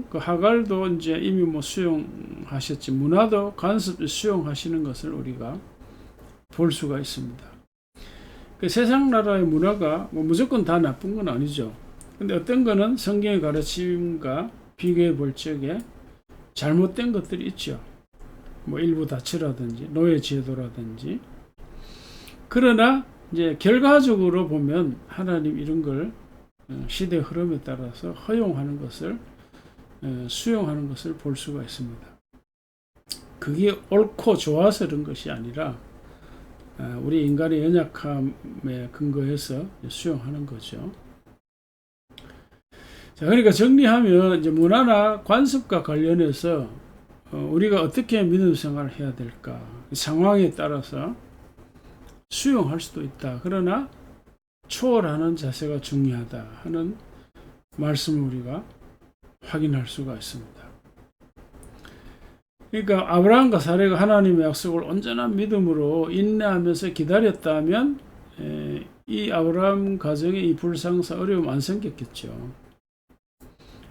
그 하갈도 이제 이미 뭐 수용하셨지 문화도 간섭 수용하시는 것을 우리가 볼 수가 있습니다. 그 세상 나라의 문화가 뭐 무조건 다 나쁜 건 아니죠. 근데 어떤 거는 성경의 가르침과 비교해 볼 적에 잘못된 것들이 있죠. 뭐 일부 다처라든지 노예 제도라든지. 그러나 이제 결과적으로 보면 하나님 이런 걸 시대 흐름에 따라서 허용하는 것을 수용하는 것을 볼 수가 있습니다. 그게 옳고 좋아서 그런 것이 아니라 우리 인간의 연약함에 근거해서 수용하는 거죠. 자, 그러니까 정리하면 이제 문화나 관습과 관련해서 우리가 어떻게 믿음 생활을 해야 될까? 상황에 따라서 수용할 수도 있다. 그러나 초월하는 자세가 중요하다 하는 말씀을 우리가 확인할 수가 있습니다. 그러니까 아브라함과 사레가 하나님의 약속을 온전한 믿음으로 인내하면서 기다렸다면 이 아브라함 가정에 이 불상사 어려움 안 생겼겠죠.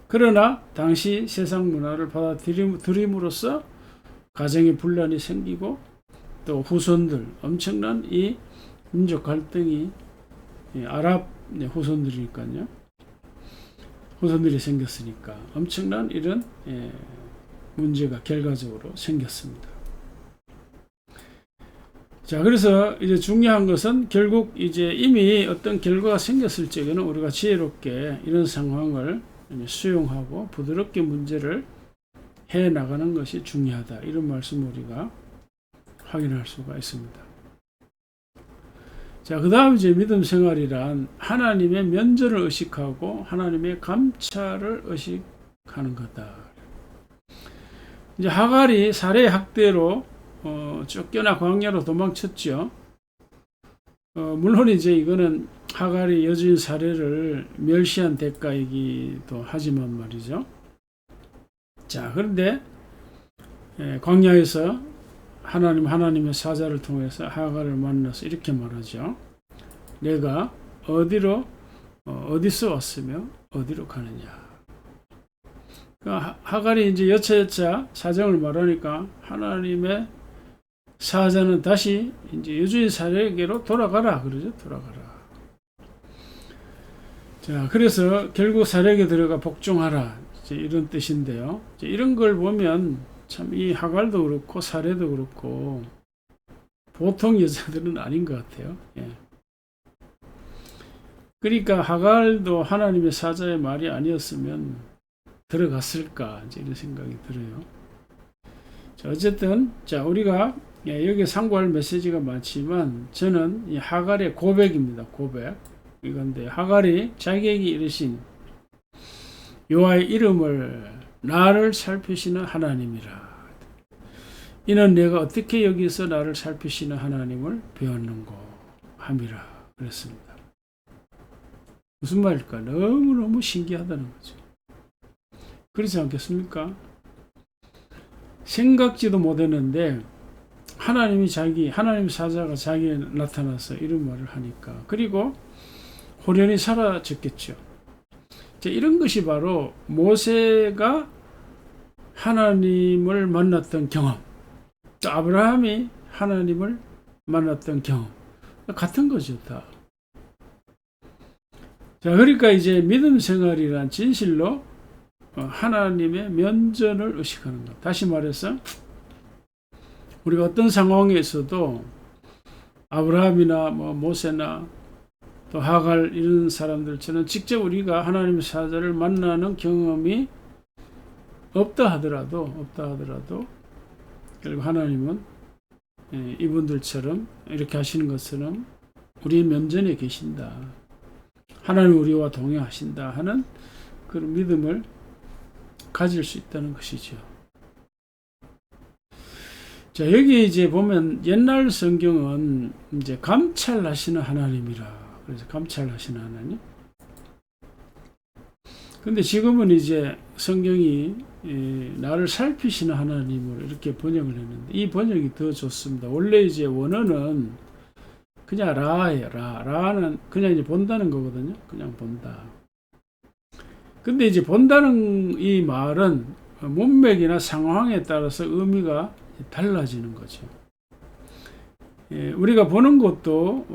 그러나 당시 세상 문화를 받아들임으로써 가정의 분란이 생기고 또 후손들 엄청난 이 민족 갈등이 아랍 후손들이니까요. 후손들이 생겼으니까 엄청난 이런 문제가 결과적으로 생겼습니다. 자, 그래서 이제 중요한 것은 결국 이제 이미 어떤 결과가 생겼을 적에는 우리가 지혜롭게 이런 상황을 수용하고 부드럽게 문제를 해 나가는 것이 중요하다. 이런 말씀을 우리가 확인할 수가 있습니다. 자, 그 다음 이제 믿음 생활이란 하나님의 면전을 의식하고 하나님의 감찰을 의식하는 거다. 이제 하갈이 사례 학대로 쫓겨나 광야로 도망쳤죠. 물론 이제 이거는 하갈이 여주인 사례를 멸시한 대가이기도 하지만 말이죠. 자, 그런데 광야에서 하나님의 사자를 통해서 하갈을 만나서 이렇게 말하죠. 내가 어디서 왔으며 어디로 가느냐. 그러니까 하갈이 이제 여차여차 사정을 말하니까 하나님의 사자는 다시 이제 여주인 사례에게로 돌아가라 그러죠. 돌아가라. 자, 그래서 결국 사례에게 들어가 복종하라. 이제 이런 뜻인데요. 이제 이런 걸 보면 참 이 하갈도 그렇고 사례도 그렇고 보통 여자들은 아닌 것 같아요. 예. 그러니까 하갈도 하나님의 사자의 말이 아니었으면 들어갔을까 이제 이런 생각이 들어요. 자, 어쨌든 자, 우리가 여기 상고할 메시지가 많지만 저는 이 하갈의 고백입니다. 고백. 이건데 하갈이 자기에게 이르신 여호와의 이름을 나를 살피시는 하나님이라. 이는 내가 어떻게 여기서 나를 살피시는 하나님을 배웠는고 함이라 그랬습니다. 무슨 말일까? 너무너무 신기하다는 거죠. 그렇지 않겠습니까? 생각지도 못했는데 하나님 사자가 자기에 나타나서 이런 말을 하니까 그리고 호련히 사라졌겠죠. 이런 것이 바로 모세가 하나님을 만났던 경험, 또 아브라함이 하나님을 만났던 경험 같은 거죠. 다. 자, 그러니까 이제 믿음 생활이란 진실로 하나님의 면전을 의식하는 것. 다시 말해서 우리가 어떤 상황에서도 아브라함이나 모세나 또 하갈 이런 사람들처럼 직접 우리가 하나님의 사자를 만나는 경험이 없다 하더라도 결국 하나님은 이분들처럼 이렇게 하시는 것처럼 우리 면전에 계신다. 하나님 우리와 동행하신다 하는 그런 믿음을 가질 수 있다는 것이죠. 자, 여기 이제 보면 옛날 성경은 이제 감찰하시는 하나님이라. 그래서 감찰하시는 하나님. 근데 지금은 이제 성경이 나를 살피시는 하나님으로 이렇게 번역을 했는데 이 번역이 더 좋습니다. 원래 이제 원어는 그냥 라예요. 라는 그냥 이제 본다는 거거든요. 그냥 본다. 근데 이제 본다는 이 말은 문맥이나 상황에 따라서 의미가 달라지는 거죠. 우리가 보는 것도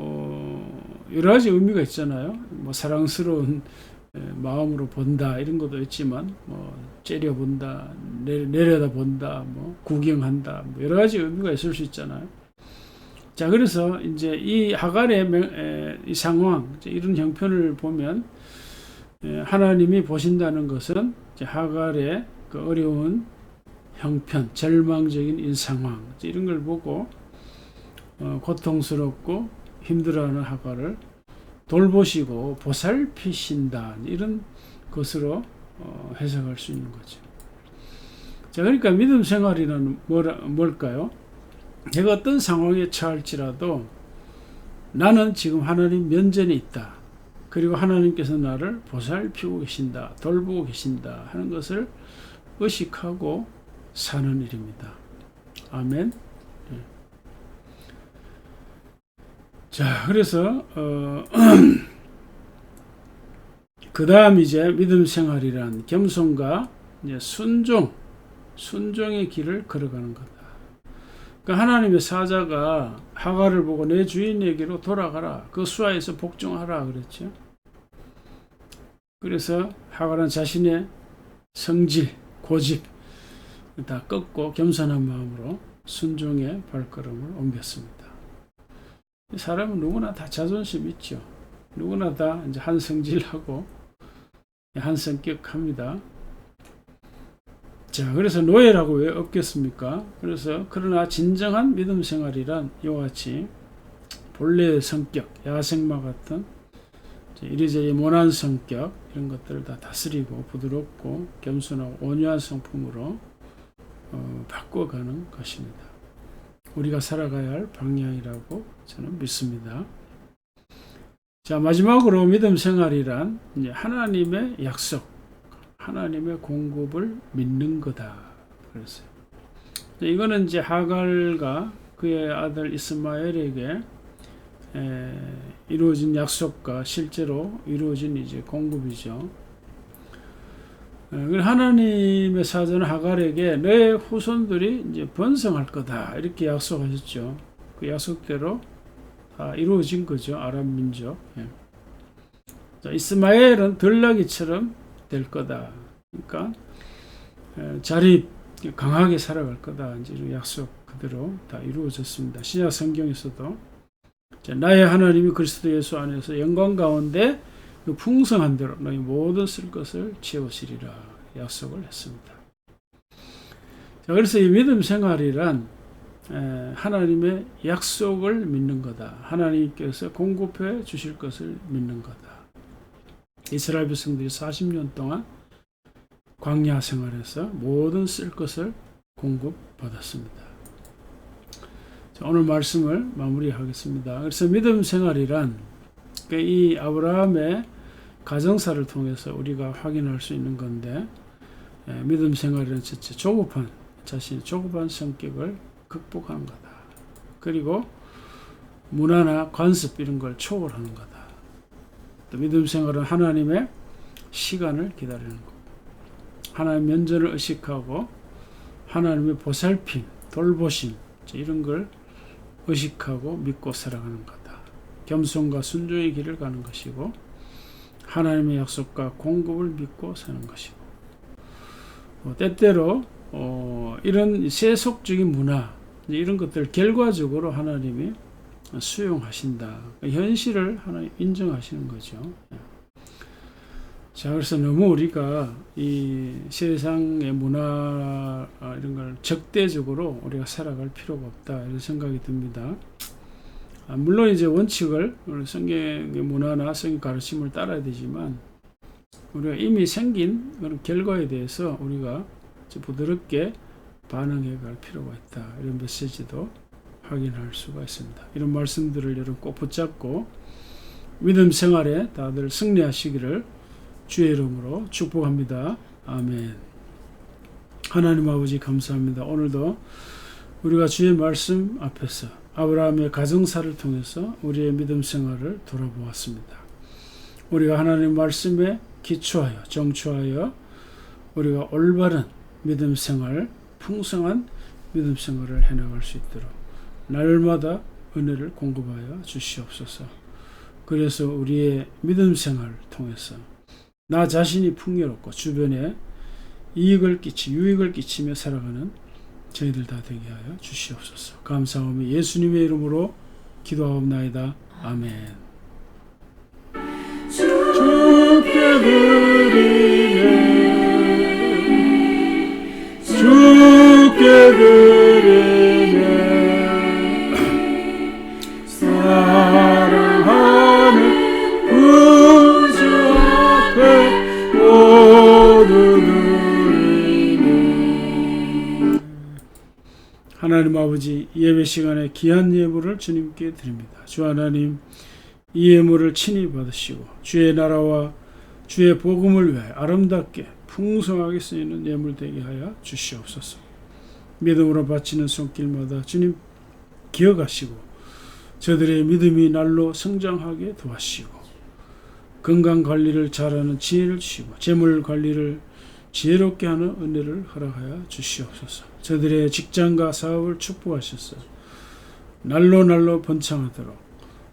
여러 가지 의미가 있잖아요. 사랑스러운 마음으로 본다 이런 것도 있지만 째려본다, 내려다본다, 구경한다 여러 가지 의미가 있을 수 있잖아요. 자, 그래서 이제 이 하갈의 이 상황 이런 형편을 보면 하나님이 보신다는 것은 이제 하갈의 그 어려운 형편, 절망적인 이 상황 이런 걸 보고 고통스럽고 힘들어하는 하갈을 돌보시고 보살피신다 이런 것으로 해석할 수 있는 거죠. 자, 그러니까 믿음 생활이란 뭘까요? 내가 어떤 상황에 처할지라도 나는 지금 하나님 면전에 있다. 그리고 하나님께서 나를 보살피고 계신다. 돌보고 계신다 하는 것을 의식하고 사는 일입니다. 아멘. 자, 그래서 그 다음 이제 믿음 생활이란 겸손과 이제 순종의 길을 걸어가는 거다. 그러니까 하나님의 사자가 하갈을 보고 내 주인에게로 돌아가라. 그 수하에서 복종하라 그랬죠. 그래서 하갈은 자신의 성질, 고집 다 꺾고 겸손한 마음으로 순종의 발걸음을 옮겼습니다. 사람은 누구나 다 자존심 있죠. 누구나 다 이제 한 성질하고 한 성격합니다. 자, 그래서 노예라고 왜 없겠습니까? 그래서 그러나 진정한 믿음 생활이란 이와 같이 본래의 성격, 야생마 같은 이리저리 모난 성격 이런 것들을 다 다스리고 부드럽고 겸손하고 온유한 성품으로 바꿔가는 것입니다. 우리가 살아가야 할 방향이라고 저는 믿습니다. 자, 마지막으로 믿음 생활이란 이제 하나님의 약속, 하나님의 공급을 믿는 거다. 그랬어요. 이거는 이제 하갈과 그의 아들 이스마엘에게 이루어진 약속과 실제로 이루어진 이제 공급이죠. 하나님의 사자는 하갈에게 내 후손들이 이제 번성할 거다 이렇게 약속하셨죠. 그 약속대로 다 이루어진 거죠. 아람 민족. 자, 이스마엘은 들나귀처럼 될 거다. 그러니까 자립 강하게 살아갈 거다. 이제 약속 그대로 다 이루어졌습니다. 신약 성경에서도 나의 하나님이 그리스도 예수 안에서 영광 가운데 그 풍성한 대로 너희 모든 쓸 것을 채우시리라 약속을 했습니다. 자, 그래서 이 믿음 생활이란 하나님의 약속을 믿는 거다. 하나님께서 공급해 주실 것을 믿는 거다. 이스라엘 백성들이 40년 동안 광야 생활에서 모든 쓸 것을 공급받았습니다. 자, 오늘 말씀을 마무리하겠습니다. 그래서 믿음 생활이란 이 아브라함의 가정사를 통해서 우리가 확인할 수 있는 건데 믿음 생활이란 첫째 자신의 조급한 성격을 극복하는 거다. 그리고 문화나 관습 이런 걸 초월하는 거다. 또 믿음 생활은 하나님의 시간을 기다리는 것, 하나님의 면전을 의식하고 하나님의 보살핌, 돌보심 이런 걸 의식하고 믿고 살아가는 거다. 겸손과 순종의 길을 가는 것이고 하나님의 약속과 공급을 믿고 사는 것이고 때때로 이런 세속적인 문화 이런 것들 결과적으로 하나님이 수용하신다. 현실을 하나님 인정하시는 거죠. 자, 그래서 너무 우리가 이 세상의 문화 이런 걸 적대적으로 우리가 살아갈 필요가 없다 이런 생각이 듭니다. 물론 이제 원칙을 성경의 문화나 성경 가르침을 따라야 되지만 우리가 이미 생긴 그런 결과에 대해서 우리가 부드럽게 반응해 갈 필요가 있다. 이런 메시지도 확인할 수가 있습니다. 이런 말씀들을 여러분 꼭 붙잡고 믿음 생활에 다들 승리하시기를 주의 이름으로 축복합니다. 아멘. 하나님 아버지 감사합니다. 오늘도 우리가 주의 말씀 앞에서 아브라함의 가정사를 통해서 우리의 믿음 생활을 돌아보았습니다. 우리가 하나님 말씀에 기초하여 정초하여 우리가 올바른 믿음 생활, 풍성한 믿음 생활을 해나갈 수 있도록 날마다 은혜를 공급하여 주시옵소서. 그래서 우리의 믿음 생활을 통해서 나 자신이 풍요롭고 주변에 유익을 끼치며 살아가는 저희들 다 되게 하여 주시옵소서. 감사하며 예수님의 이름으로 기도하옵나이다. 아멘. 주께 드리네 주 주께 드리네. 사랑하는 구주 앞에 모두 드리네. 하나님 아버지, 예배 시간에 귀한 예물을 주님께 드립니다. 주 하나님, 이 예물을 친히 받으시고 주의 나라와 주의 복음을 위하여 아름답게 풍성하게 쓰이는 예물 되게 하여 주시옵소서. 믿음으로 바치는 손길마다 주님 기억하시고 저들의 믿음이 날로 성장하게 도와주시고 건강관리를 잘하는 지혜를 주시고 재물관리를 지혜롭게 하는 은혜를 허락하여 주시옵소서. 저들의 직장과 사업을 축복하셔서 날로 번창하도록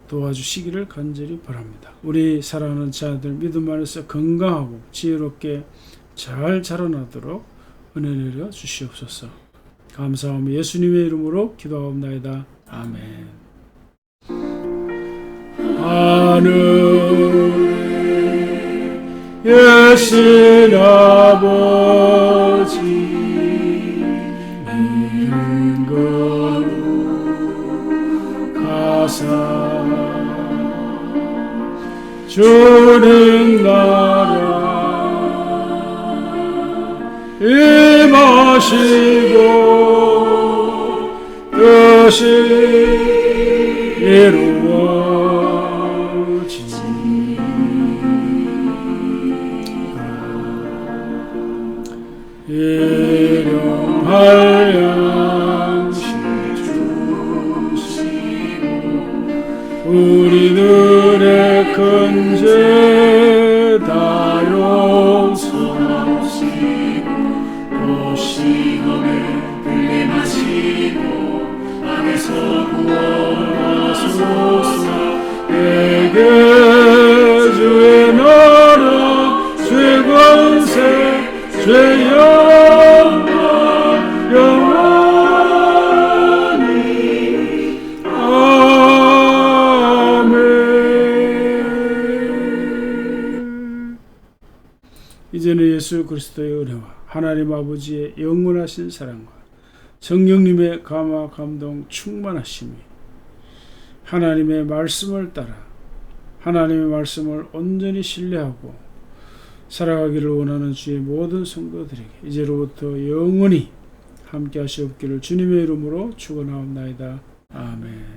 도와주시기를 간절히 바랍니다. 우리 사랑하는 자들 믿음 안에서 건강하고 지혜롭게 잘 자라나도록 은혜 내려 주시옵소서. 감사하며 예수님의 이름으로 기도하옵나이다. 아멘. 하늘에 계신 아버지, 이름 거룩하사 주님 나라 임하시고 뜻이 이루어지니까 일용할 양식 주시고 우리들의 큰 죄 다 용서하시고 또 시험에 들게 마시고 악에서 구원하소서. 내게 주의 나라 주의 권세 주의 영광 영원히 아멘. 이제는 예수 그리스도의 은혜와 하나님 아버지의 영원하신 사랑과 성령님의 감화 감동 충만하심이 하나님의 말씀을 따라 하나님의 말씀을 온전히 신뢰하고 살아가기를 원하는 주의 모든 성도들에게 이제로부터 영원히 함께 하시옵기를 주님의 이름으로 축원하옵나이다. 아멘.